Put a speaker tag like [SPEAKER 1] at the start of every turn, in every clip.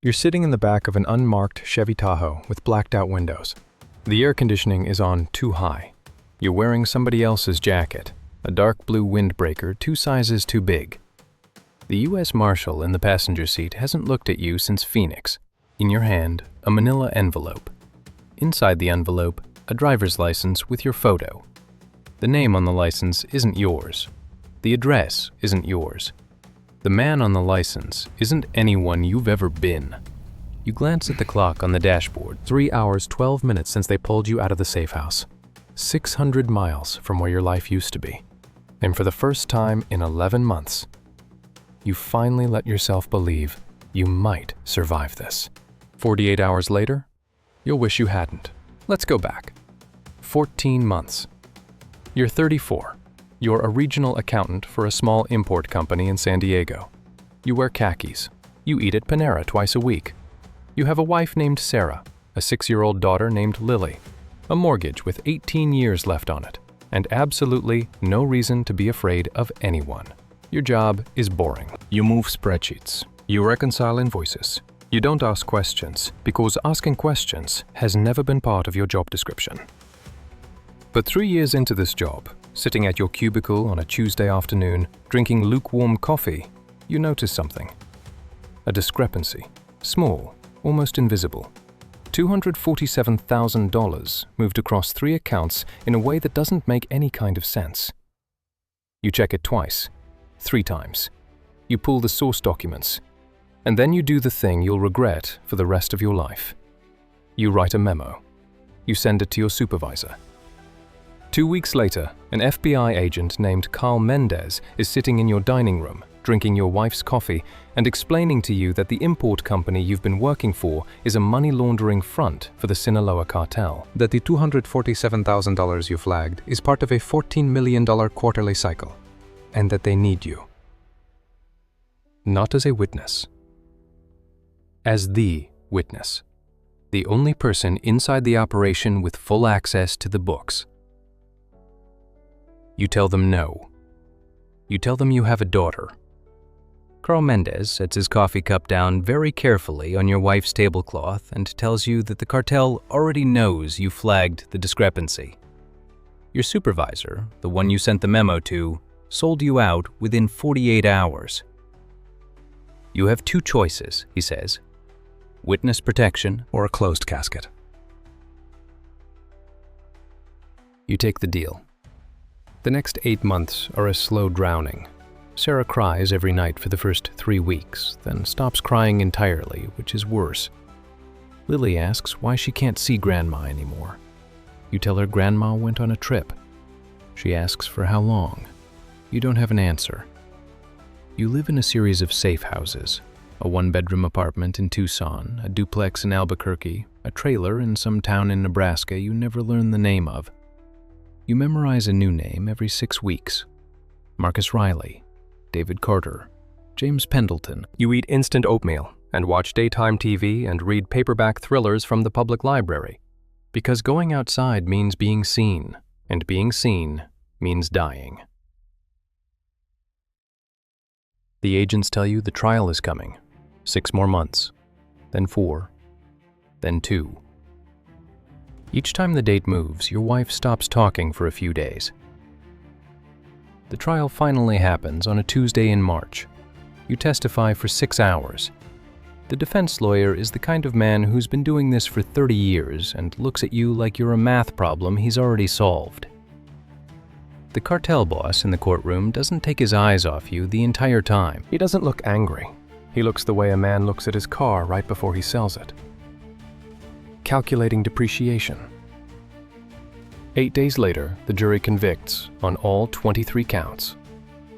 [SPEAKER 1] You're sitting in the back of an unmarked Chevy Tahoe with blacked-out windows. The air conditioning is on too high. You're wearing somebody else's jacket, a dark blue windbreaker 2 sizes too big. The U.S. Marshal in the passenger seat hasn't looked at you since Phoenix. In your hand, a manila envelope. Inside the envelope, a driver's license with your photo. The name on the license isn't yours. The address isn't yours. The man on the license isn't anyone you've ever been. You glance at the clock on the dashboard. 3 hours, 12 minutes since they pulled you out of the safe house. 600 miles from where your life used to be. And for the first time in 11 months, you finally let yourself believe you might survive this. 48 hours later, you'll wish you hadn't. Let's go back. 14 months. You're 34. You're a regional accountant for a small import company in San Diego. You wear khakis. You eat at Panera twice a week. You have a wife named Sarah, a 6-year-old daughter named Lily, a mortgage with 18 years left on it, and absolutely no reason to be afraid of anyone. Your job is boring. You move spreadsheets. You reconcile invoices. You don't ask questions, because asking questions has never been part of your job description. But 3 years into this job, sitting at your cubicle on a Tuesday afternoon, drinking lukewarm coffee, you notice something. A discrepancy. Small, almost invisible. $247,000 moved across 3 accounts in a way that doesn't make any kind of sense. You check it twice, 3 times. You pull the source documents, and then you do the thing you'll regret for the rest of your life. You write a memo. You send it to your supervisor. 2 weeks later, an FBI agent named Carl Mendez is sitting in your dining room, drinking your wife's coffee and explaining to you that the import company you've been working for is a money laundering front for the Sinaloa cartel. That the $247,000 you flagged is part of a $14 million quarterly cycle, and that they need you. Not as a witness. As the witness. The only person inside the operation with full access to the books. You tell them no. You tell them you have a daughter. Carl Mendez sets his coffee cup down very carefully on your wife's tablecloth and tells you that the cartel already knows you flagged the discrepancy. Your supervisor, the one you sent the memo to, sold you out within 48 hours. You have 2 choices, he says. Witness protection or a closed casket. You take the deal. The next 8 months are a slow drowning. Sarah cries every night for the first 3 weeks, then stops crying entirely, which is worse. Lily asks why she can't see Grandma anymore. You tell her Grandma went on a trip. She asks for how long. You don't have an answer. You live in a series of safe houses, a 1-bedroom apartment in Tucson, a duplex in Albuquerque, a trailer in some town in Nebraska you never learn the name of. You memorize a new name every 6 weeks. Marcus Riley, David Carter, James Pendleton. You eat instant oatmeal and watch daytime TV and read paperback thrillers from the public library. Because going outside means being seen, and being seen means dying. The agents tell you the trial is coming. 6 more months, then 4, then 2. Each time the date moves, your wife stops talking for a few days. The trial finally happens on a Tuesday in March. You testify for 6 hours. The defense lawyer is the kind of man who's been doing this for 30 years and looks at you like you're a math problem he's already solved. The cartel boss in the courtroom doesn't take his eyes off you the entire time. He doesn't look angry. He looks the way a man looks at his car right before he sells it. Calculating depreciation. 8 days later, the jury convicts on all 23 counts.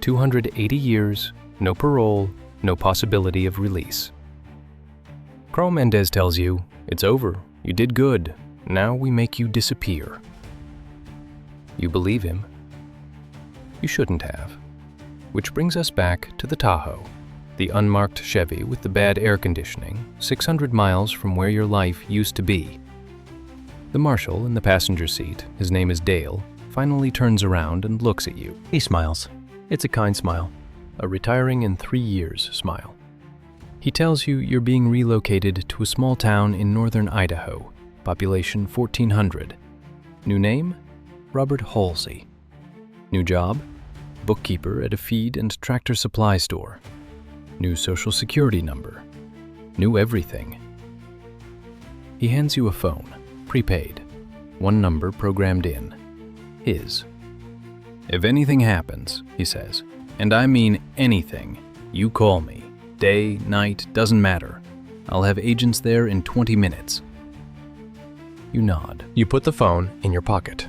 [SPEAKER 1] 280 years, no parole, no possibility of release. Carl Mendez tells you, "It's over, you did good, now we make you disappear." You believe him. You shouldn't have. Which brings us back to the Tahoe, the unmarked Chevy with the bad air conditioning, 600 miles from where your life used to be. The marshal in the passenger seat, his name is Dale, finally turns around and looks at you. He smiles. It's a kind smile, a retiring in 3 years smile. He tells you you're being relocated to a small town in northern Idaho, population 1,400. New name? Robert Halsey. New job? Bookkeeper at a feed and tractor supply store. New social security number. New everything. He hands you a phone, prepaid. One number programmed in. His. If anything happens, he says, and I mean anything, you call me. Day, night, doesn't matter. I'll have agents there in 20 minutes. You nod. You put the phone in your pocket.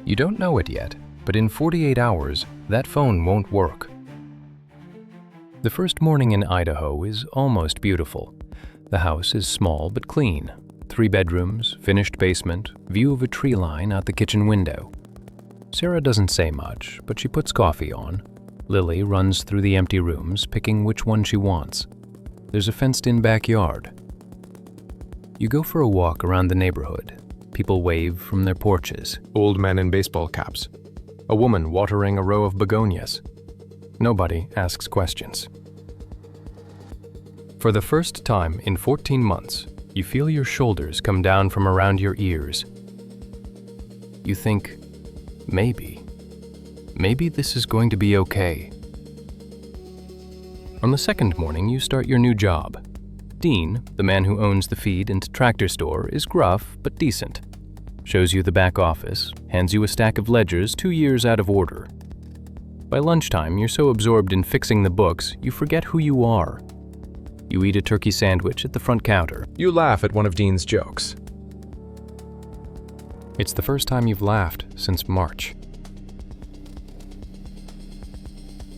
[SPEAKER 1] You don't know it yet, but in 48 hours, that phone won't work. The first morning in Idaho is almost beautiful. The house is small but clean. 3 bedrooms, finished basement, view of a tree line out the kitchen window. Sarah doesn't say much, but she puts coffee on. Lily runs through the empty rooms, picking which one she wants. There's a fenced-in backyard. You go for a walk around the neighborhood. People wave from their porches. Old men in baseball caps. A woman watering a row of begonias. Nobody asks questions. For the first time in 14 months, you feel your shoulders come down from around your ears. You think, maybe this is going to be okay. On the second morning, you start your new job. Dean, the man who owns the feed and tractor store, is gruff but decent. Shows you the back office, hands you a stack of ledgers 2 years out of order. By lunchtime, you're so absorbed in fixing the books, you forget who you are. You eat a turkey sandwich at the front counter. You laugh at one of Dean's jokes. It's the first time you've laughed since March.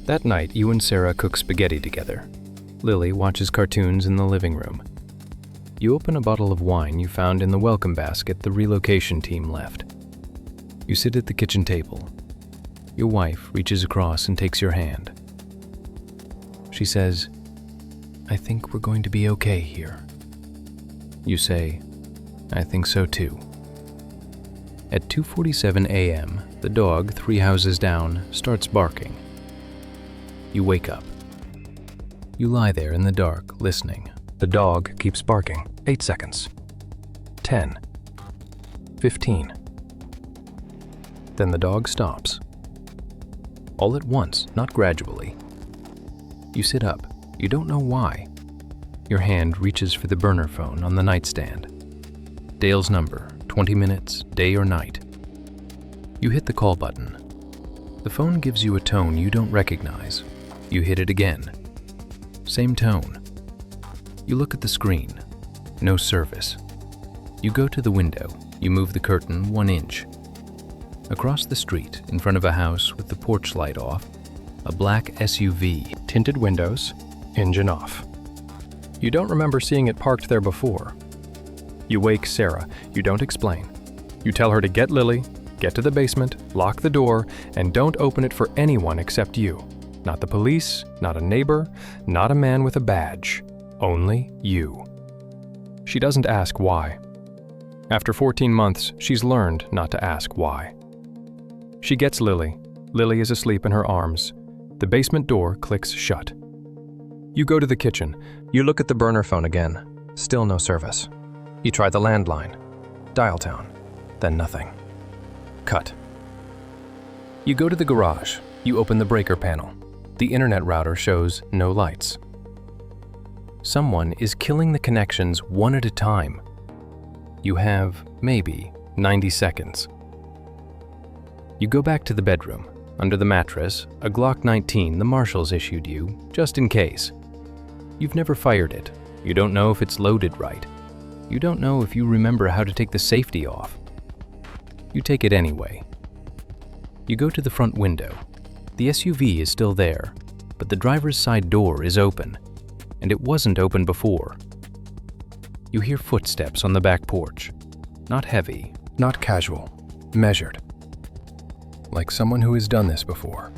[SPEAKER 1] That night, you and Sarah cook spaghetti together. Lily watches cartoons in the living room. You open a bottle of wine you found in the welcome basket the relocation team left. You sit at the kitchen table. Your wife reaches across and takes your hand. She says, "I think we're going to be okay here." You say, "I think so too." At 2:47 a.m., the dog 3 houses down starts barking. You wake up. You lie there in the dark, listening. The dog keeps barking. 8 seconds. 10. 15. Then the dog stops. All at once, not gradually. You sit up. You don't know why. Your hand reaches for the burner phone on the nightstand. Dale's number, 20 minutes, day or night. You hit the call button. The phone gives you a tone you don't recognize. You hit it again. Same tone. You look at the screen. No service. You go to the window. You move the curtain 1 inch. Across the street, in front of a house with the porch light off, a black SUV, tinted windows, engine off. You don't remember seeing it parked there before. You wake Sarah. You don't explain. You tell her to get Lily, get to the basement, lock the door, and don't open it for anyone except you. Not the police, not a neighbor, not a man with a badge. Only you. She doesn't ask why. After 14 months, she's learned not to ask why. She gets Lily. Lily is asleep in her arms. The basement door clicks shut. You go to the kitchen. You look at the burner phone again. Still no service. You try the landline. Dial tone. Then nothing. Cut. You go to the garage. You open the breaker panel. The internet router shows no lights. Someone is killing the connections one at a time. You have, maybe, 90 seconds. You go back to the bedroom. Under the mattress, a Glock 19 the Marshals issued you, just in case. You've never fired it. You don't know if it's loaded right. You don't know if you remember how to take the safety off. You take it anyway. You go to the front window. The SUV is still there, but the driver's side door is open, and it wasn't open before. You hear footsteps on the back porch. Not heavy, not casual, measured. Like someone who has done this before.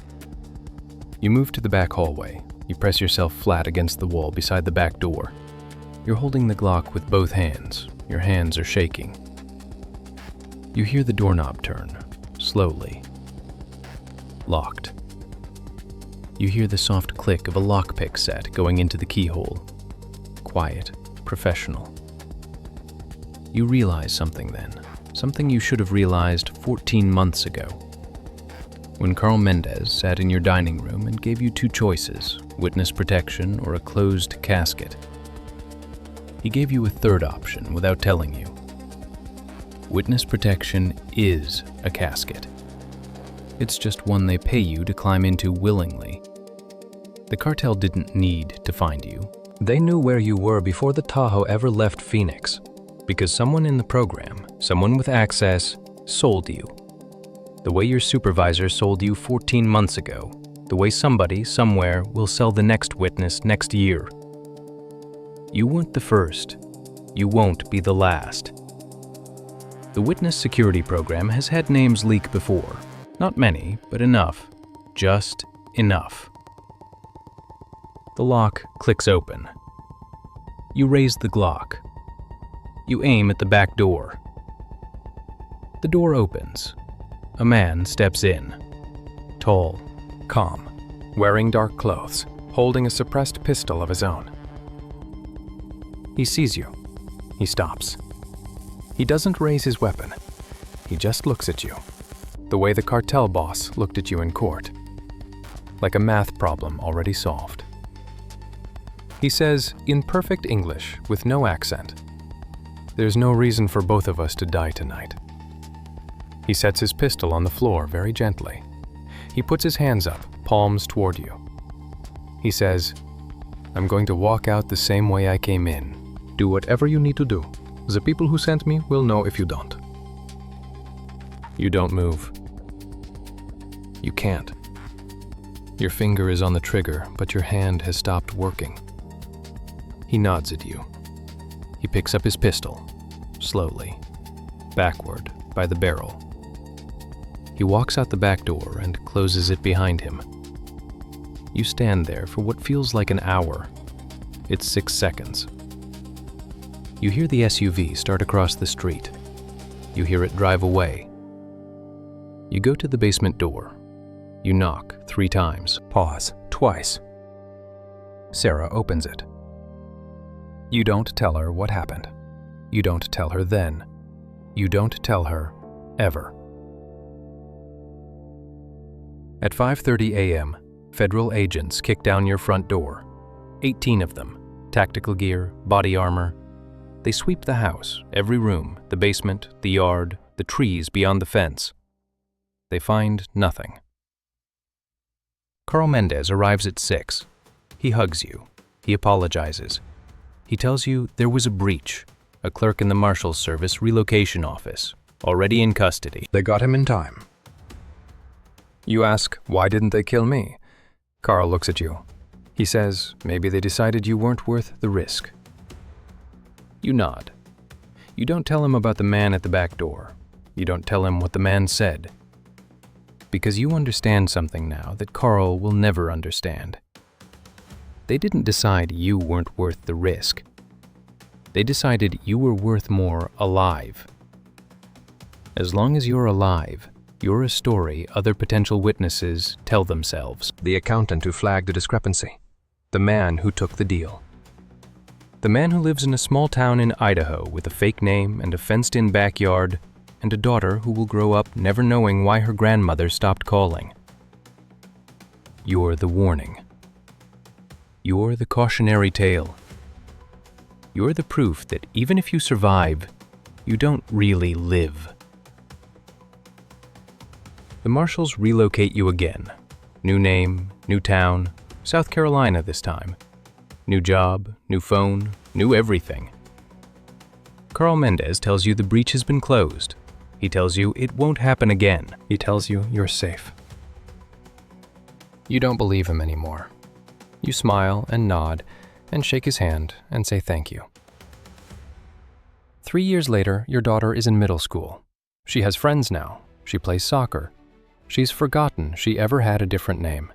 [SPEAKER 1] You move to the back hallway. You press yourself flat against the wall beside the back door. You're holding the Glock with both hands. Your hands are shaking. You hear the doorknob turn, slowly. Locked.
[SPEAKER 2] You hear the soft click of a lockpick set going into the keyhole. Quiet, professional. You realize something then, something you should have realized 14 months ago. When Carl Mendez sat in your dining room and gave you two choices, witness protection or a closed casket. He gave you a third option without telling you. Witness protection is a casket. It's just one they pay you to climb into willingly. The cartel didn't need to find you.
[SPEAKER 1] They knew where you were before the Tahoe ever left Phoenix, because someone in the program, someone with access, sold you. The way your supervisor sold you 14 months ago, the way somebody, somewhere, will sell the next witness next year. You weren't the first. You won't be the last. The witness security program has had names leak before. Not many, but enough. Just enough. The lock clicks open. You raise the Glock. You aim at the back door. The door opens. A man steps in. Tall, calm, wearing dark clothes, holding a suppressed pistol of his own. He sees you. He stops. He doesn't raise his weapon. He just looks at you, the way the cartel boss looked at you in court, like a math problem already solved. He says, in perfect English, with no accent, "There's no reason for both of us to die tonight." He sets his pistol on the floor very gently. He puts his hands up, palms toward you. He says, "I'm going to walk out the same way I came in. Do whatever you need to do. The people who sent me will know if you don't." You don't move. You can't. Your finger is on the trigger, but your hand has stopped working. He nods at you. He picks up his pistol, slowly, backward, by the barrel. He walks out the back door and closes it behind him. You stand there for what feels like an hour. It's 6 seconds. You hear the SUV start across the street. You hear it drive away. You go to the basement door. You knock 3 times. Pause twice. Sarah opens it. You don't tell her what happened. You don't tell her then. You don't tell her ever. At 5:30 a.m., federal agents kick down your front door. 18 of them, tactical gear, body armor. They sweep the house, every room, the basement, the yard, the trees beyond the fence. They find nothing. Carl Mendez arrives at 6. He hugs you. He apologizes. He tells you there was a breach. A clerk in the Marshals Service relocation office, already in custody. They got him in time. You ask, why didn't they kill me? Carl looks at you. He says, maybe they decided you weren't worth the risk. You nod. You don't tell him about the man at the back door. You don't tell him what the man said. Because you understand something now that Carl will never understand. They didn't decide you weren't worth the risk. They decided you were worth more alive. As long as you're alive, you're a story other potential witnesses tell themselves. The accountant who flagged a discrepancy. The man who took the deal. The man who lives in a small town in Idaho with a fake name and a fenced-in backyard, and a daughter who will grow up never knowing why her grandmother stopped calling. You're the warning. You're the cautionary tale. You're the proof that even if you survive, you don't really live. The Marshals relocate you again. New name, new town, South Carolina this time. New job, new phone, new everything. Carl Mendez tells you the breach has been closed. He tells you it won't happen again. He tells you you're safe. You don't believe him anymore. You smile and nod and shake his hand and say thank you. 3 years later, your daughter is in middle school. She has friends now. She plays soccer. She's forgotten she ever had a different name.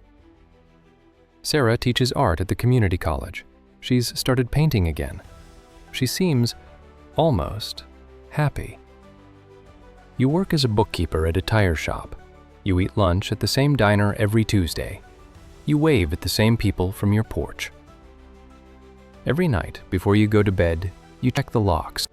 [SPEAKER 1] Sarah teaches art at the community college. She's started painting again. She seems almost happy. You work as a bookkeeper at a tire shop. You eat lunch at the same diner every Tuesday. You wave at the same people from your porch. Every night before you go to bed, you check the locks.